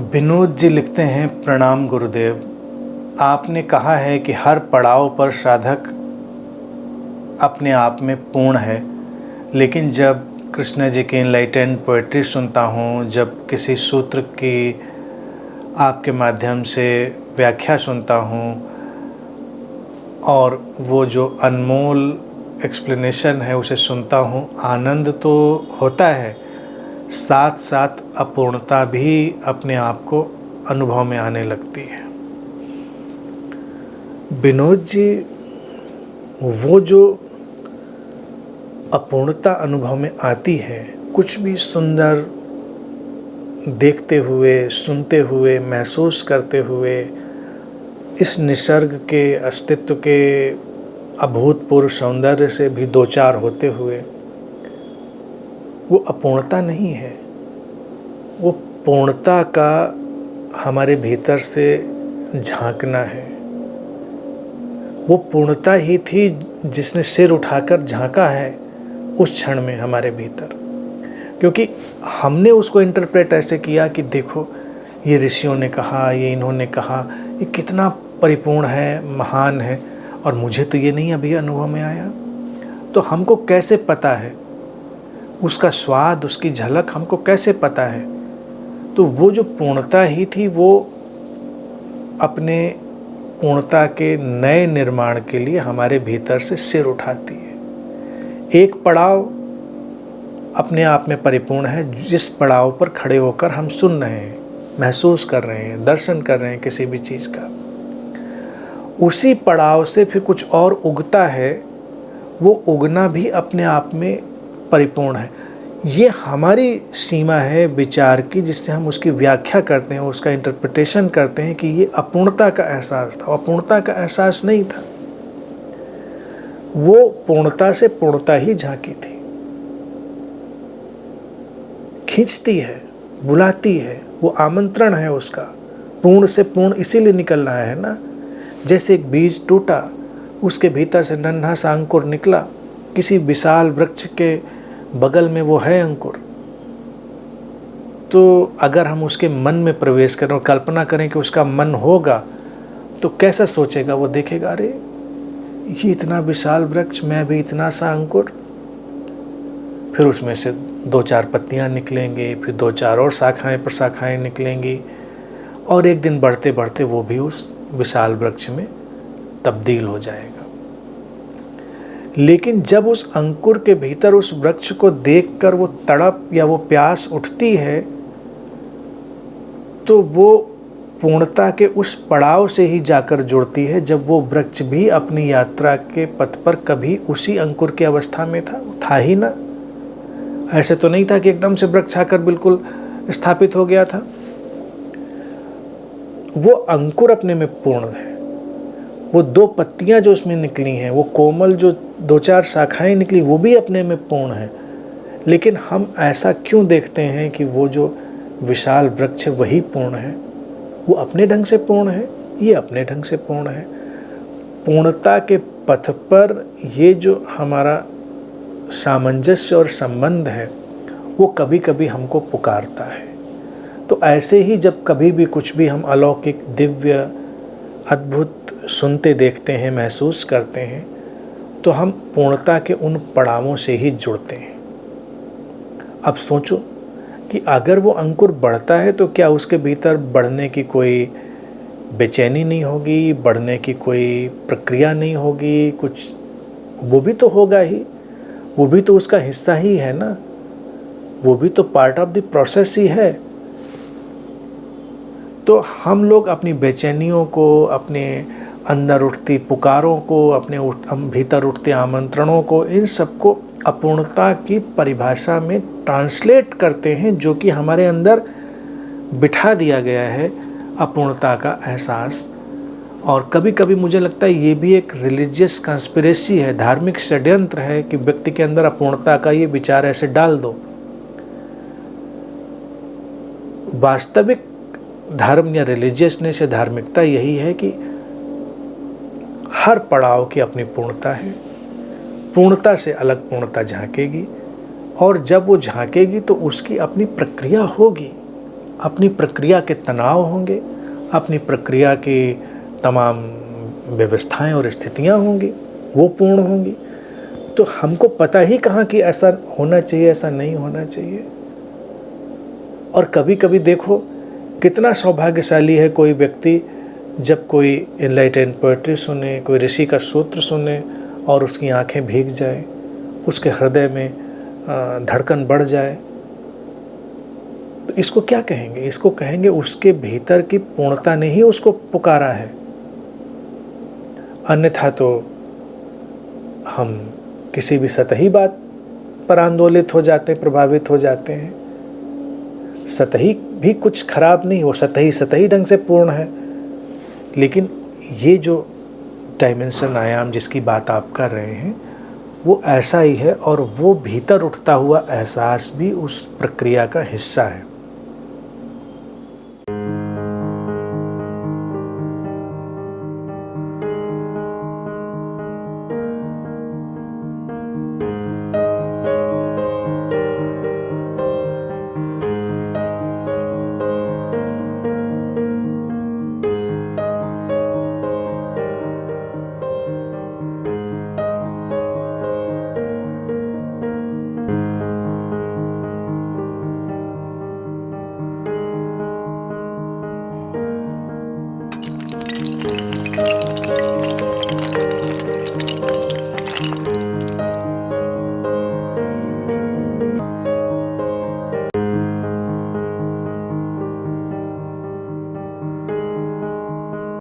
विनोद जी लिखते हैं, प्रणाम गुरुदेव। आपने कहा है कि हर पड़ाव पर साधक अपने आप में पूर्ण है, लेकिन जब कृष्ण जी की इनलाइटेंड पोएट्री सुनता हूँ, जब किसी सूत्र की आपके माध्यम से व्याख्या सुनता हूँ और वो जो अनमोल एक्सप्लेनेशन है उसे सुनता हूँ, आनंद तो होता है, साथ साथ अपूर्णता भी अपने आप को अनुभव में आने लगती है। विनोद जी, वो जो अपूर्णता अनुभव में आती है, कुछ भी सुंदर देखते हुए, सुनते हुए, महसूस करते हुए, इस निसर्ग के अस्तित्व के अभूतपूर्व सौंदर्य से भी दो चार होते हुए, वो अपूर्णता नहीं है, वो पूर्णता का हमारे भीतर से झांकना है। वो पूर्णता ही थी जिसने सिर उठाकर झांका है उस क्षण में हमारे भीतर, क्योंकि हमने उसको इंटरप्रेट ऐसे किया कि देखो, ये ऋषियों ने कहा, ये इन्होंने कहा, ये कितना परिपूर्ण है, महान है, और मुझे तो ये नहीं अभी अनुभव में आया। तो हमको कैसे पता है उसका स्वाद, उसकी झलक हमको कैसे पता है? तो वो जो पूर्णता ही थी, वो अपने पूर्णता के नए निर्माण के लिए हमारे भीतर से सिर उठाती है। एक पड़ाव अपने आप में परिपूर्ण है, जिस पड़ाव पर खड़े होकर हम सुन रहे हैं, महसूस कर रहे हैं, दर्शन कर रहे हैं किसी भी चीज़ का, उसी पड़ाव से फिर कुछ और उगता है। वो उगना भी अपने आप में परिपूर्ण है। ये हमारी सीमा है विचार की, जिससे हम उसकी व्याख्या करते हैं, उसका इंटरप्रिटेशन करते हैं कि ये अपूर्णता का एहसास था। अपूर्णता का एहसास नहीं था, वो पूर्णता से पूर्णता ही झांकी थी, खींचती है, बुलाती है, वो आमंत्रण है उसका। पूर्ण से पूर्ण इसीलिए निकल रहा है ना। जैसे एक बीज टूटा, उसके भीतर से नन्हा सा अंकुर निकला, किसी विशाल वृक्ष के बगल में वो है अंकुर। तो अगर हम उसके मन में प्रवेश करें और कल्पना करें कि उसका मन होगा, तो कैसा सोचेगा? वो देखेगा, अरे ये इतना विशाल वृक्ष, मैं भी इतना सा अंकुर। फिर उसमें से दो चार पत्तियां निकलेंगी, फिर दो चार और शाखाएं प्रशाखाएं निकलेंगी, और एक दिन बढ़ते बढ़ते वो भी उस विशाल वृक्ष में तब्दील हो जाएगा। लेकिन जब उस अंकुर के भीतर उस वृक्ष को देखकर वो तड़प या वो प्यास उठती है, तो वो पूर्णता के उस पड़ाव से ही जाकर जुड़ती है, जब वो वृक्ष भी अपनी यात्रा के पथ पर कभी उसी अंकुर की अवस्था में था। वो था ही ना। ऐसे तो नहीं था कि एकदम से वृक्ष आकर बिल्कुल स्थापित हो गया था। वो अंकुर अपने में पूर्ण है। वो दो पत्तियां जो उसमें निकली हैं, वो कोमल जो दो चार शाखाएं निकली, वो भी अपने में पूर्ण है। लेकिन हम ऐसा क्यों देखते हैं कि वो जो विशाल वृक्ष है वही पूर्ण है? वो अपने ढंग से पूर्ण है, ये अपने ढंग से पूर्ण है। पूर्णता के पथ पर ये जो हमारा सामंजस्य और संबंध है, वो कभी कभी हमको पुकारता है। तो ऐसे ही जब कभी भी कुछ भी हम अलौकिक, दिव्य, अद्भुत सुनते, देखते हैं, महसूस करते हैं, तो हम पूर्णता के उन पड़ावों से ही जुड़ते हैं। अब सोचो कि अगर वो अंकुर बढ़ता है, तो क्या उसके भीतर बढ़ने की कोई बेचैनी नहीं होगी, बढ़ने की कोई प्रक्रिया नहीं होगी? कुछ वो भी तो होगा ही, वो भी तो उसका हिस्सा ही है ना, वो भी तो पार्ट ऑफ द प्रोसेस ही है। तो हम लोग अपनी बेचैनियों को, अपने अंदर उठती पुकारों को, अपने भीतर उठते आमंत्रणों को, इन सबको अपूर्णता की परिभाषा में ट्रांसलेट करते हैं, जो कि हमारे अंदर बिठा दिया गया है, अपूर्णता का एहसास। और कभी कभी मुझे लगता है ये भी एक रिलीजियस कंस्पिरेसी है, धार्मिक षड्यंत्र है, कि व्यक्ति के अंदर अपूर्णता का ये विचार ऐसे डाल दो। वास्तविक धर्म या रिलीजियसनेस या धार्मिकता यही है कि हर पड़ाव की अपनी पूर्णता है, पूर्णता से अलग पूर्णता झांकेगी, और जब वो झांकेगी तो उसकी अपनी प्रक्रिया होगी। अपनी प्रक्रिया के तनाव होंगे, अपनी प्रक्रिया की तमाम व्यवस्थाएं और स्थितियां होंगी, वो पूर्ण होंगी। तो हमको पता ही कहाँ कि ऐसा होना चाहिए, ऐसा नहीं होना चाहिए। और कभी कभी देखो कितना सौभाग्यशाली है कोई व्यक्ति जब कोई एनलाइटेंड पोएट्री सुने, कोई ऋषि का सूत्र सुने और उसकी आंखें भीग जाए, उसके हृदय में धड़कन बढ़ जाए। तो इसको क्या कहेंगे? इसको कहेंगे उसके भीतर की पूर्णता ने ही उसको पुकारा है। अन्यथा तो हम किसी भी सतही बात पर आंदोलित हो जाते, प्रभावित हो जाते हैं। सतही भी कुछ खराब नहीं, वो सतही सतही ढंग से पूर्ण है। लेकिन ये जो डायमेंशन, आयाम जिसकी बात आप कर रहे हैं, वो ऐसा ही है, और वो भीतर उठता हुआ एहसास भी उस प्रक्रिया का हिस्सा है।